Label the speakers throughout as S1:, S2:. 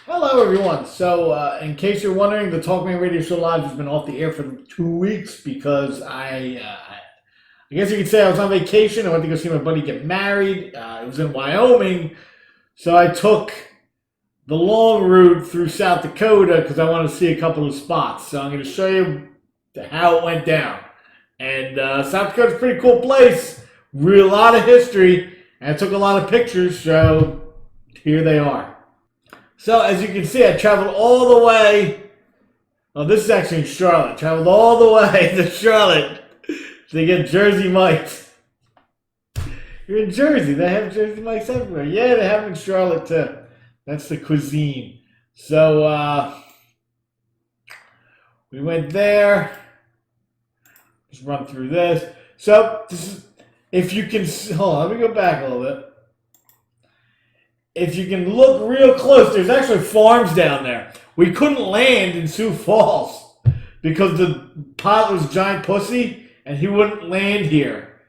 S1: Hello, everyone. So, in case you're wondering, the TalkMan Radio Show Live has been off the air for 2 weeks because I guess you could say I was on vacation. I went to go see my buddy get married. It was in Wyoming. So I took the long route through South Dakota because I wanted to see a couple of spots. So I'm going to show you how it went down. And South Dakota's a pretty cool place. Real lot of history. And I took a lot of pictures. So here they are. So as you can see, I traveled all the way. Oh, this is actually in Charlotte. Traveled all the way to Charlotte to get Jersey Mike's. You're in Jersey. They have Jersey Mike's everywhere. Yeah, they have them in Charlotte too. That's the cuisine. So we went there. Just run through this. So this is, if you can, hold on. Let me go back a little bit. If you can look real close, there's actually farms down there. We couldn't land in Sioux Falls because the pilot was a giant pussy and he wouldn't land here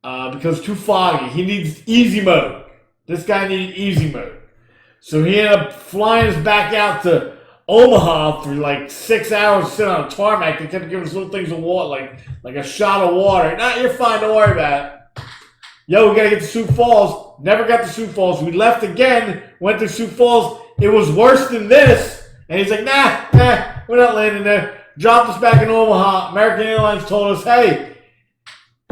S1: because it's too foggy. He needs easy mode. This guy needed easy mode. So he ended up flying us back out to Omaha for like 6 hours sitting on a tarmac. They kept giving us little things of water, like a shot of water. Nah, you're fine, don't worry about it. Yo, we gotta get to Sioux Falls. Never got to Sioux Falls. We left again, went to Sioux Falls. It was worse than this. And he's like, nah, we're not landing there. Dropped us back in Omaha. American Airlines told us, hey,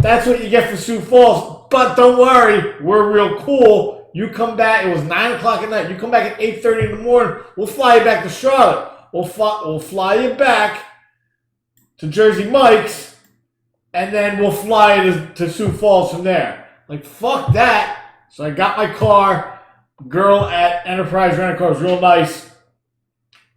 S1: that's what you get for Sioux Falls. But don't worry, we're real cool. You come back, it was 9 o'clock at night. You come back at 8:30 in the morning, we'll fly you back to Charlotte. We'll fly you back to Jersey Mike's, and then we'll fly you to Sioux Falls from there. Like, fuck that. So I got my car. Girl at Enterprise Rent-A-Car was real nice.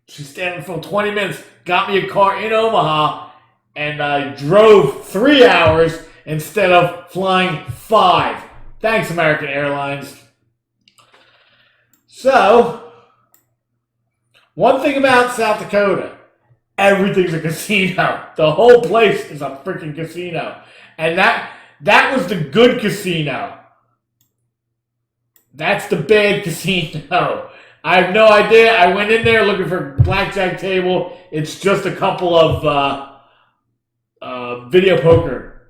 S1: She's standing for 20 minutes. Got me a car in Omaha. And I drove 3 hours instead of flying 5. Thanks, American Airlines. So, one thing about South Dakota. Everything's a casino. The whole place is a freaking casino. And that was the good casino. That's the bad casino. I have no idea. I went in there looking for a blackjack table. It's just a couple of video poker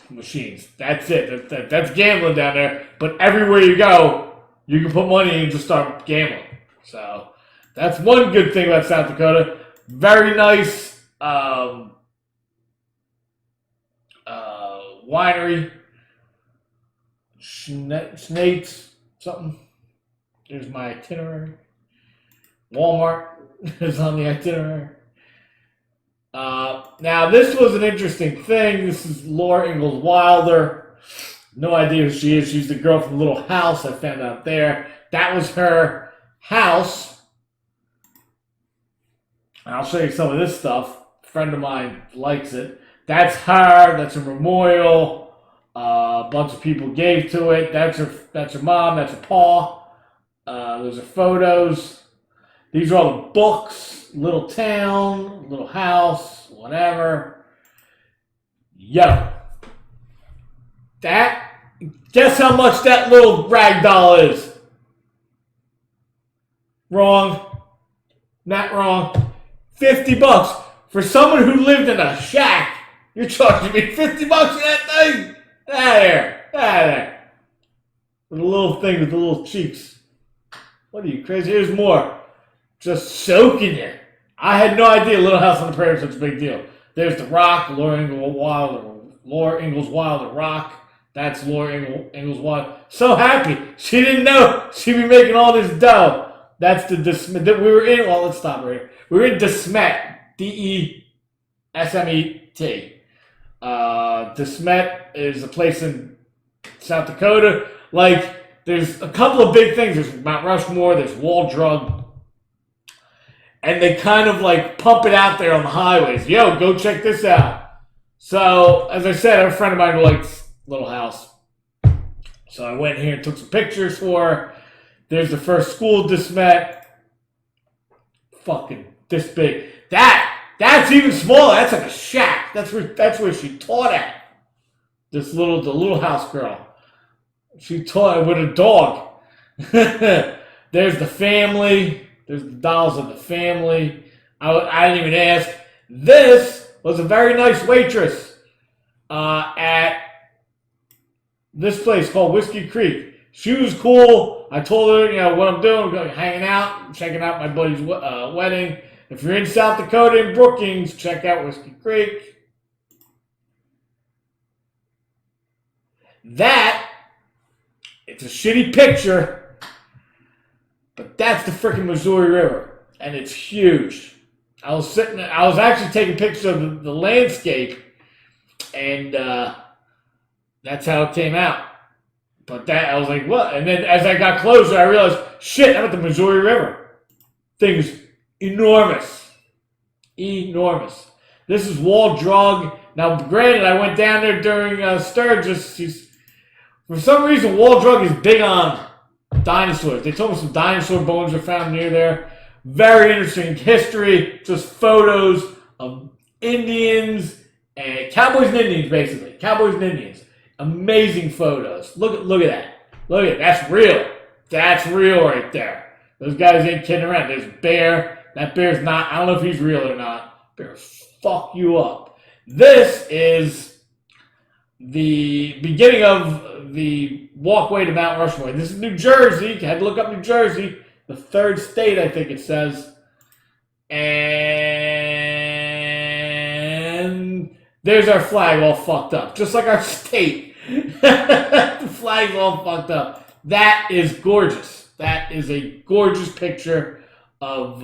S1: machines. That's it. That's gambling down there. But everywhere you go, you can put money in and just start gambling. So that's one good thing about South Dakota. Very nice winery. Snates, something. There's my itinerary. Walmart is on the itinerary. Now, this was an interesting thing. This is Laura Ingalls Wilder. No idea who she is. She's the girl from Little House. I found out there. That was her house. I'll show you some of this stuff. A friend of mine likes it. That's her. That's a memorial. A bunch of people gave to it. That's her mom. That's her pa. Those are photos. These are all the books. Little town, little house, whatever. Yo. Guess how much that little rag doll is? Wrong. Not wrong. $50. For someone who lived in a shack, you're charging me $50 for that thing? Out of there. With the little thing with the little cheeks. What are you, crazy? Here's more. Just soaking it. I had no idea Little House on the Prairie was such a big deal. There's The Rock, Laura Ingalls Wilder Rock. That's Laura Ingalls Wilder. So happy. She didn't know she'd be making all this dough. That's the DeSmet. We were in, well, let's stop right here. We were in DeSmet. DeSmet. DeSmet is a place in South Dakota. Like, there's a couple of big things. There's Mount Rushmore. There's Wall Drug. And they kind of like pump it out there on the highways. Yo, go check this out. So, as I said, a friend of mine likes Little House. So I went here and took some pictures for her. There's the first school DeSmet. Fucking this big. That's even smaller. That's like a shack. That's where she taught at. The Little House girl. She taught with a dog. There's the family. There's the dolls of the family. I didn't even ask. This was a very nice waitress at this place called Whiskey Creek. She was cool. I told her, what I'm doing. I'm going hanging out, checking out my buddy's wedding. If you're in South Dakota in Brookings, check out Whiskey Creek. It's a shitty picture, but that's the freaking Missouri River, and it's huge. I was actually taking pictures of the landscape, and that's how it came out. But I was like, what? And then as I got closer, I realized, shit, I'm at the Missouri River. Thing's enormous. Enormous. This is Wall Drug. Now, granted, I went down there during Sturgis. For some reason, Wall Drug is big on dinosaurs. They told me some dinosaur bones are found near there. Very interesting history. Just photos of Indians and cowboys and Indians, basically. Cowboys and Indians. Amazing photos. Look at that. Look at it. That's real. That's real right there. Those guys ain't kidding around. There's a bear. That bear's not, I don't know if he's real or not. Bear fuck you up. This is the beginning of the walkway to Mount Rushmore. This is New Jersey. You had to look up New Jersey. The third state, I think it says. And there's our flag all fucked up. Just like our state. The flag's all fucked up. That is gorgeous. That is a gorgeous picture of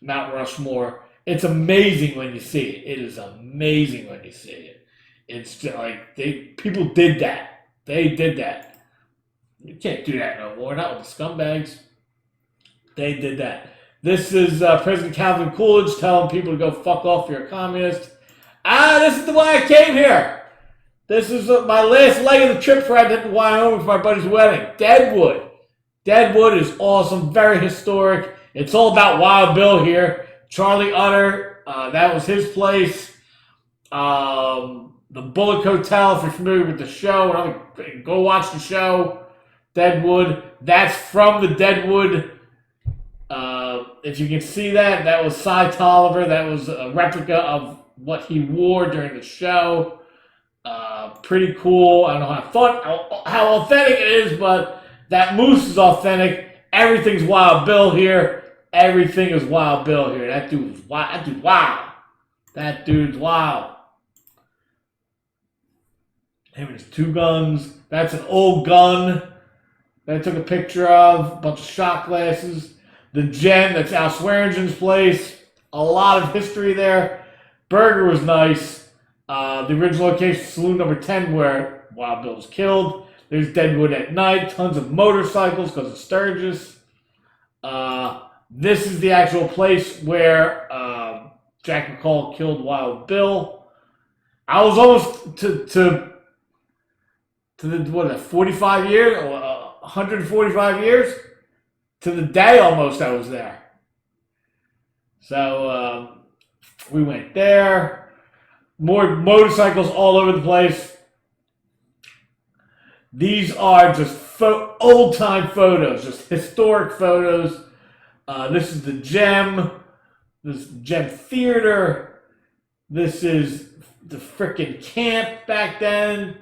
S1: Mount Rushmore. It's amazing when you see it. It is amazing when you see it. It's just like people did that. They did that. You can't do that no more. Not with the scumbags. They did that. This is President Calvin Coolidge telling people to go fuck off if you're a communist. This is the why I came here. This is my last leg of the trip for I did to Wyoming for my buddy's wedding. Deadwood. Deadwood is awesome. Very historic. It's all about Wild Bill here. Charlie Utter. That was his place. The Bullock Hotel, if you're familiar with the show. Go watch the show. Deadwood. That's from the Deadwood. If you can see that, that was Cy Tolliver. That was a replica of what he wore during the show. Pretty cool. I don't know how authentic it is, but that moose is authentic. Everything's Wild Bill here. Everything is Wild Bill here. That dude's wild. That dude's wild. That dude's wild. Him and his two guns. That's an old gun that I took a picture of. A bunch of shot glasses. The Gem, that's Al Swearingen's place. A lot of history there. Burger was nice. The original location, Saloon Number 10, where Wild Bill was killed. There's Deadwood at night. Tons of motorcycles because of Sturgis. This is the actual place where Jack McCall killed Wild Bill. I was almost to the 45 years, or 145 years, to the day almost I was there. So we went there. More motorcycles all over the place. These are just old-time photos, just historic photos. This is the Gem. This is the Gem Theater. This is the frickin' camp back then.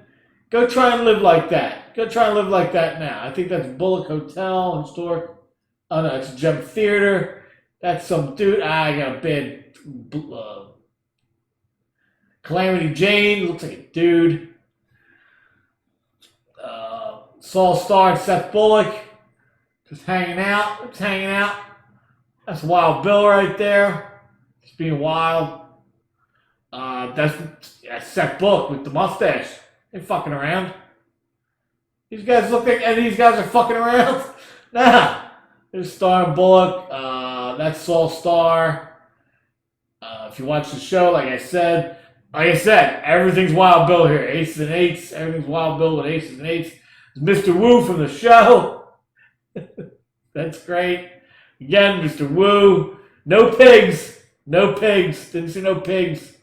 S1: Go try and live like that. Go try and live like that now. I think that's Bullock Hotel, historic. Oh no, it's Gem Theater. That's some dude. I got a bad Calamity Jane, looks like a dude. Saul Starr and Seth Bullock, just hanging out. That's Wild Bill right there. Just being wild. That's Seth Bullock with the mustache. They fucking around. These guys look like any of these guys are fucking around. Nah. There's Starr and Bullock. That's Saul Starr. If you watch the show, like I said, everything's Wild Bill here. Aces and eights. Everything's Wild Bill with aces and eights. There's Mr. Wu from the show. That's great. Again, Mr. Wu. No pigs. No pigs. Didn't see no pigs.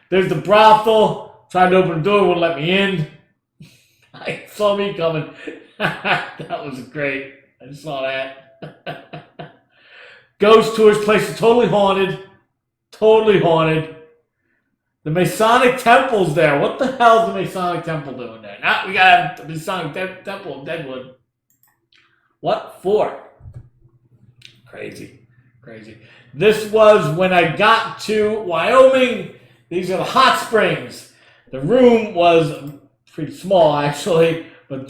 S1: There's the brothel. Tried to open the door, wouldn't let me in. I saw me coming. That was great. I just saw that. Ghost tours, place is totally haunted. Totally haunted. The Masonic Temple's there. What the hell is the Masonic Temple doing there? Now we got the Masonic Temple of Deadwood. What for? Crazy. Crazy. This was when I got to Wyoming. These are the hot springs. The room was pretty small, actually, but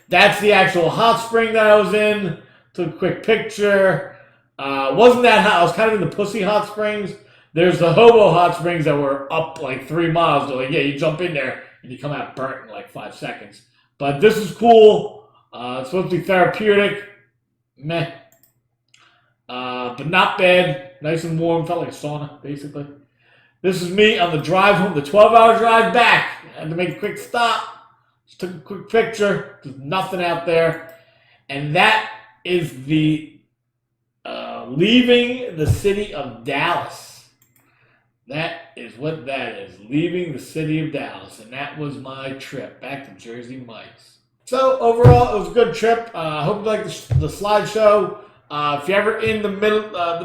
S1: that's the actual hot spring that I was in. Took a quick picture. Wasn't that hot. I was kind of in the pussy hot springs. There's the hobo hot springs that were up like 3 miles. They're like, yeah, you jump in there and you come out burnt in like 5 seconds. But this is cool. It's supposed to be therapeutic. Meh. But not bad. Nice and warm. Felt like a sauna, basically. This is me on the drive home, the 12-hour drive back. I had to make a quick stop. Just took a quick picture. There's nothing out there. And that is the leaving the city of Dallas. That is what that is. Leaving the city of Dallas. And that was my trip back to Jersey Mike's. So overall, it was a good trip. I hope you like the slideshow. If you're ever in the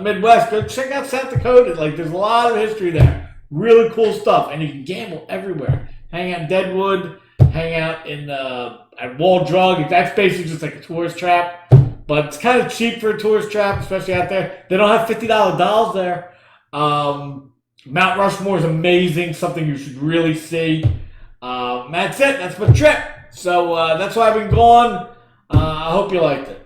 S1: Midwest, go check out South Dakota. Like, there's a lot of history there. Really cool stuff, and you can gamble everywhere. Hang out in Deadwood, hang out in at Wall Drug. That's basically just like a tourist trap, but it's kind of cheap for a tourist trap, especially out there. They don't have $50 dolls there. Mount Rushmore is amazing, something you should really see. That's it. That's my trip. So that's why I've been gone. I hope you liked it.